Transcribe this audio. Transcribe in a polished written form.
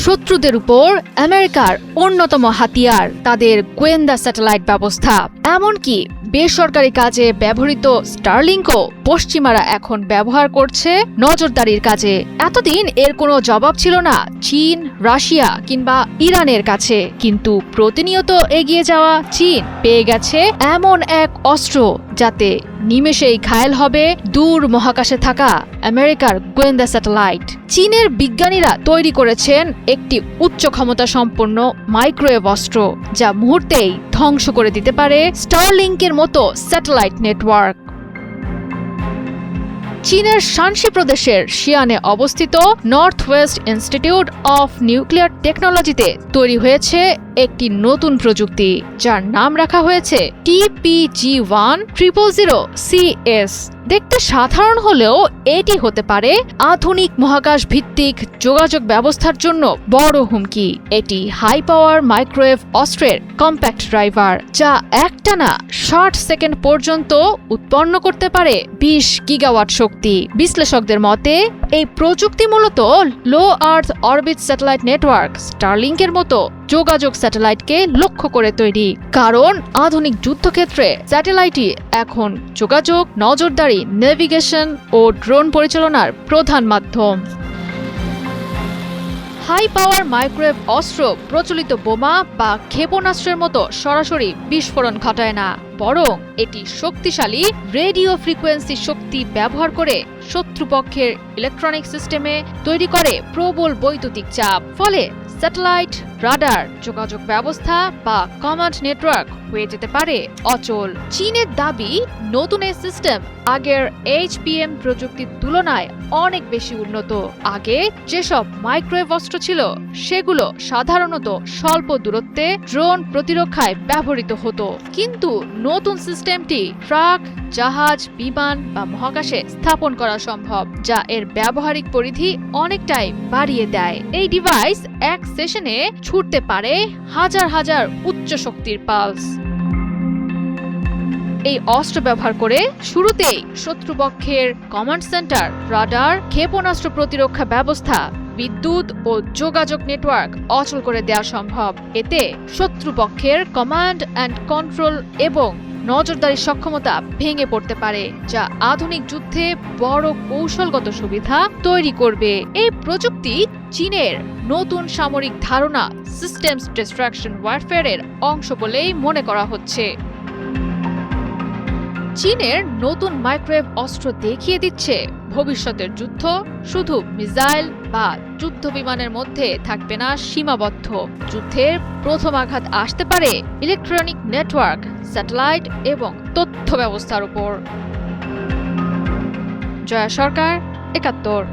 শত্রুদের উপর আমেরিকার অন্যতম হাতিয়ার তাদের গোয়েন্দা স্যাটেলাইট ব্যবস্থা। এমনকি বেসরকারি কাজে ব্যবহৃত স্টারলিংকও পশ্চিমারা এখন ব্যবহার করছে নজরদারির কাজে। এতদিন এর কোনো জবাব ছিল না চীন, রাশিয়া কিংবা ইরানের কাছে, কিন্তু প্রতিনিয়ত এগিয়ে যাওয়া চীন পেয়ে গেছে এমন এক অস্ত্র যাতে নিমেষেই ঘায়েল হবে দূর মহাকাশে থাকা আমেরিকার গোয়েন্দা স্যাটেলাইট। চীনের বিজ্ঞানীরা তৈরি করেছেন একটি উচ্চ ক্ষমতা সম্পন্ন মাইক্রোওয়েভ অস্ত্র যা মুহূর্তেই ধ্বংস করে দিতে পারে স্টারলিংকের মতো স্যাটেলাইট নেটওয়ার্ক। চীনের শানসি প্রদেশের শিয়ানে অবস্থিত north West institute of nuclear টেকনোলজিতে তৈরি হয়েছে একটি নতুন প্রযুক্তি যার নাম রাখা হয়েছে TPG-1000CS। দেখতে সাধারণ হলেও এটি হতে পারে আধুনিক মহাকাশ ভিত্তিক যোগাযোগ ব্যবস্থার জন্য বড় হুমকি। এটি হাই পাওয়ার মাইক্রোওয়েভ অস্ত্রের কম্প্যাক্ট ড্রাইভার যা একটানা 60 সেকেন্ড পর্যন্ত উৎপন্ন করতে পারে 20 গিগাওয়াট শক্তি। বিশ্লেষকদের মতে এই প্রযুক্তি মূলত লো আর্থ অরবিট স্যাটেলাইট নেটওয়ার্ক স্টারলিংকের মতো যোগাযোগ স্যাটেলাইটকে লক্ষ্য করে তৈরি, কারণ আধুনিক যুদ্ধক্ষেত্রে স্যাটেলাইটই এখন যোগাযোগ, নজরদারি, নেভিগেশন ও ড্রোন পরিচালনার প্রধান মাধ্যম। হাই পাওয়ার মাইক্রোওয়েভ অস্ত্র প্রচলিত বোমা বা ক্ষেপণাস্ত্রের মতো সরাসরি বিস্ফোরণ ঘটায় না, বরং এটি শক্তিশালী রেডিও ফ্রিকোয়েন্সি শক্তি ব্যবহার করে শত্রুপক্ষের ইলেকট্রনিক সিস্টেমে তৈরি করে প্রবল বৈদ্যুতিক চাপ। ফলে স্যাটেলাইট, রাডার, যোগাযোগ ব্যবস্থা বা কমান্ড নেটওয়ার্ক হয়ে যেতে পারে অচল। চীনের দাবি, নতুন এই সিস্টেম আগের HPM প্রযুক্তির তুলনায় অনেক বেশি উন্নত। আগে যেসব মাইক্রোওয়েভ অস্ত্র ছিল সেগুলো সাধারণত স্বল্প দূরত্বে ড্রোন প্রতিরক্ষায় ব্যবহৃত হতো, কিন্তু নতুন সিস্টেমটি ট্রাক, জাহাজ, বিমান বা মহাকাশে স্থাপন করা সম্ভব, যা এর ব্যবহারিক পরিধি অনেকটাই বাড়িয়ে দেয়। এই ডিভাইস এক সেশনে ছুটতে পারে হাজার হাজার উচ্চ শক্তির পালস। এই অস্ত্র ব্যবহার করে শুরুতেই শত্রুপক্ষের কমান্ড সেন্টার, রাডার, ক্ষেপণাস্ত্র প্রতিরক্ষা ব্যবস্থা, বিদ্যুৎ ও যোগাযোগ নেটওয়ার্ক অচল করে দেওয়া সম্ভব। এতে শত্রুপক্ষের কমান্ড অ্যান্ড কন্ট্রোল এবং নজরদারি সক্ষমতা ভেঙে পড়তে পারে, যা আধুনিক যুদ্ধে বড় কৌশলগত সুবিধা তৈরি করবে। এই প্রযুক্তি চীনের নতুন সামরিক ধারণা সিস্টেমস ডিস্ট্রাকশন ওয়ারফেয়ারের অংশ বলেই মনে করা হচ্ছে। চীনের নতুন মাইক্রোওয়েভ অস্ত্র দেখিয়ে দিচ্ছে ভবিষ্যতের যুদ্ধ শুধু মিসাইল বা যুদ্ধ বিমানের মধ্যে থাকবে না সীমাবদ্ধ। যুদ্ধের প্রথম আঘাত আসতে পারে ইলেকট্রনিক নেটওয়ার্ক, স্যাটেলাইট এবং তথ্য ব্যবস্থার উপর। জয়া সরকার, ৭১।